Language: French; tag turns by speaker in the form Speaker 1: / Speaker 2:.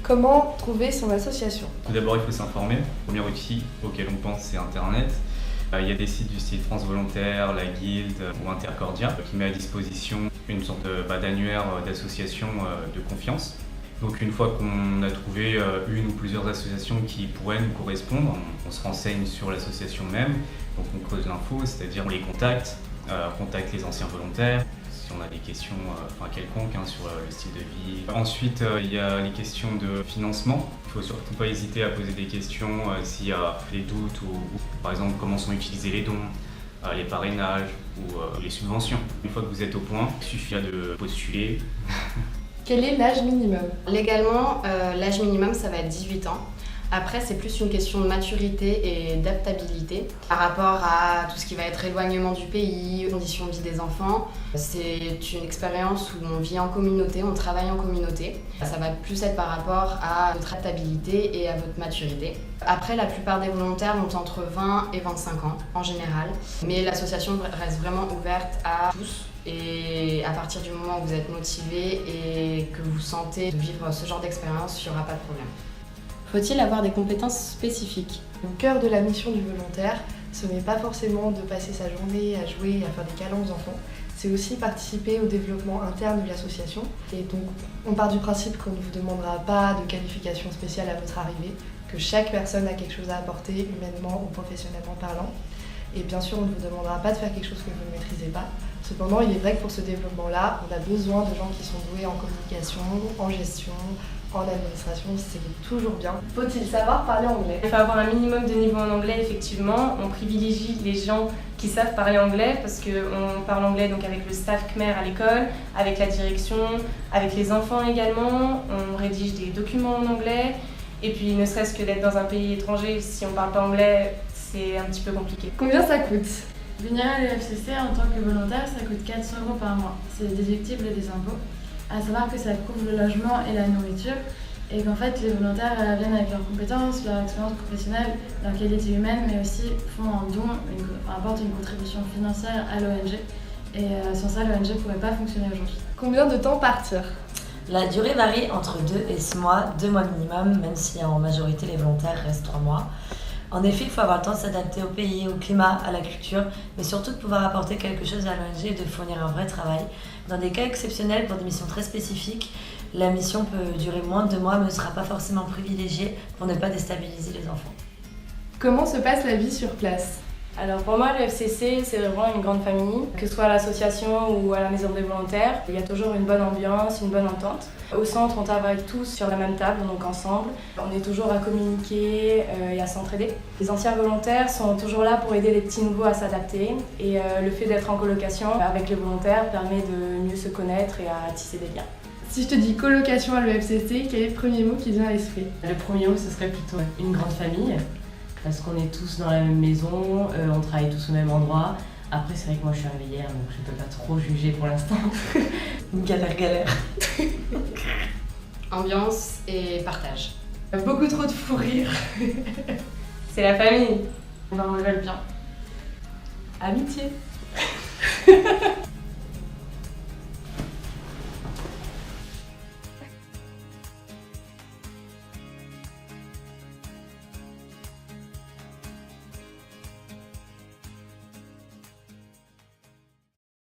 Speaker 1: Comment trouver son association?
Speaker 2: Tout d'abord, il faut s'informer. Le premier outil auquel on pense, c'est Internet. Il y a des sites du style France Volontaire, la Guilde ou Intercordia qui met à disposition une sorte d'annuaire d'associations de confiance. Donc une fois qu'on a trouvé une ou plusieurs associations qui pourraient nous correspondre, on se renseigne sur l'association même. Donc on creuse l'info, c'est-à-dire on les contacte, on contacte les anciens volontaires. Si on a des questions quelconques sur le style de vie. Ensuite, il y a les questions de financement. Il ne faut surtout pas hésiter à poser des questions s'il y a des doutes ou par exemple comment sont utilisés les dons, les parrainages ou les subventions. Une fois que vous êtes au point, il suffit de postuler.
Speaker 1: Quel est l'âge minimum?
Speaker 3: Légalement, l'âge minimum, ça va être 18 ans. Après, c'est plus une question de maturité et d'adaptabilité par rapport à tout ce qui va être éloignement du pays, conditions de vie des enfants. C'est une expérience où on vit en communauté, on travaille en communauté. Ça va plus être par rapport à votre adaptabilité et à votre maturité. Après, la plupart des volontaires ont entre 20 et 25 ans en général, mais l'association reste vraiment ouverte à tous. Et à partir du moment où vous êtes motivé et que vous sentez de vivre ce genre d'expérience, il n'y aura pas de problème.
Speaker 4: Faut-il avoir des compétences spécifiques?
Speaker 1: Le cœur de la mission du volontaire, ce n'est pas forcément de passer sa journée à jouer et à faire des câlins aux enfants, c'est aussi participer au développement interne de l'association. Et donc, on part du principe qu'on ne vous demandera pas de qualification spéciale à votre arrivée, que chaque personne a quelque chose à apporter, humainement ou professionnellement parlant. Et bien sûr, on ne vous demandera pas de faire quelque chose que vous ne maîtrisez pas. Cependant, il est vrai que pour ce développement-là, on a besoin de gens qui sont doués en communication, en gestion, en administration, c'est toujours bien. Faut-il savoir parler anglais?
Speaker 5: Il faut avoir un minimum de niveau en anglais, effectivement. On privilégie les gens qui savent parler anglais parce qu'on parle anglais donc avec le staff Khmer à l'école, avec la direction, avec les enfants également. On rédige des documents en anglais. Et puis, ne serait-ce que d'être dans un pays étranger, si on ne parle pas anglais, c'est un petit peu compliqué.
Speaker 1: Combien ça coûte?
Speaker 6: Venir à l'UFCC en tant que volontaire, ça coûte 400 € par mois. C'est déductible des impôts. À savoir que ça couvre le logement et la nourriture et qu'en fait les volontaires viennent avec leurs compétences, leur expérience professionnelle, leur qualité humaine, mais aussi font un don, apportent une contribution financière à l'ONG. Et sans ça, l'ONG ne pourrait pas fonctionner aujourd'hui.
Speaker 1: Combien de temps partir?
Speaker 7: La durée varie entre 2 et 6 mois, 2 mois minimum, même si en majorité les volontaires restent 3 mois. En effet, il faut avoir le temps de s'adapter au pays, au climat, à la culture, mais surtout de pouvoir apporter quelque chose à l'ONG et de fournir un vrai travail. Dans des cas exceptionnels, pour des missions très spécifiques, la mission peut durer moins de 2 mois, mais ne sera pas forcément privilégiée pour ne pas déstabiliser les enfants.
Speaker 1: Comment se passe la vie sur place?
Speaker 5: Alors pour moi, le FCC, c'est vraiment une grande famille, que ce soit à l'association ou à la maison des volontaires. Il y a toujours une bonne ambiance, une bonne entente. Au centre, on travaille tous sur la même table, donc ensemble. On est toujours à communiquer et à s'entraider. Les anciens volontaires sont toujours là pour aider les petits nouveaux à s'adapter. Et le fait d'être en colocation avec les volontaires permet de mieux se connaître et à tisser des liens.
Speaker 1: Si je te dis colocation à l'UFCC, quel est le premier mot qui vient à l'esprit?
Speaker 8: Le premier mot, ce serait plutôt une grande famille. Parce qu'on est tous dans la même maison, on travaille tous au même endroit. Après, c'est vrai que moi je suis arrivée hier, donc je ne peux pas trop juger pour l'instant.
Speaker 7: Galère.
Speaker 3: Ambiance et partage.
Speaker 1: Beaucoup trop de fou rire.
Speaker 5: C'est la famille.
Speaker 6: On rigole bien.
Speaker 1: Amitié.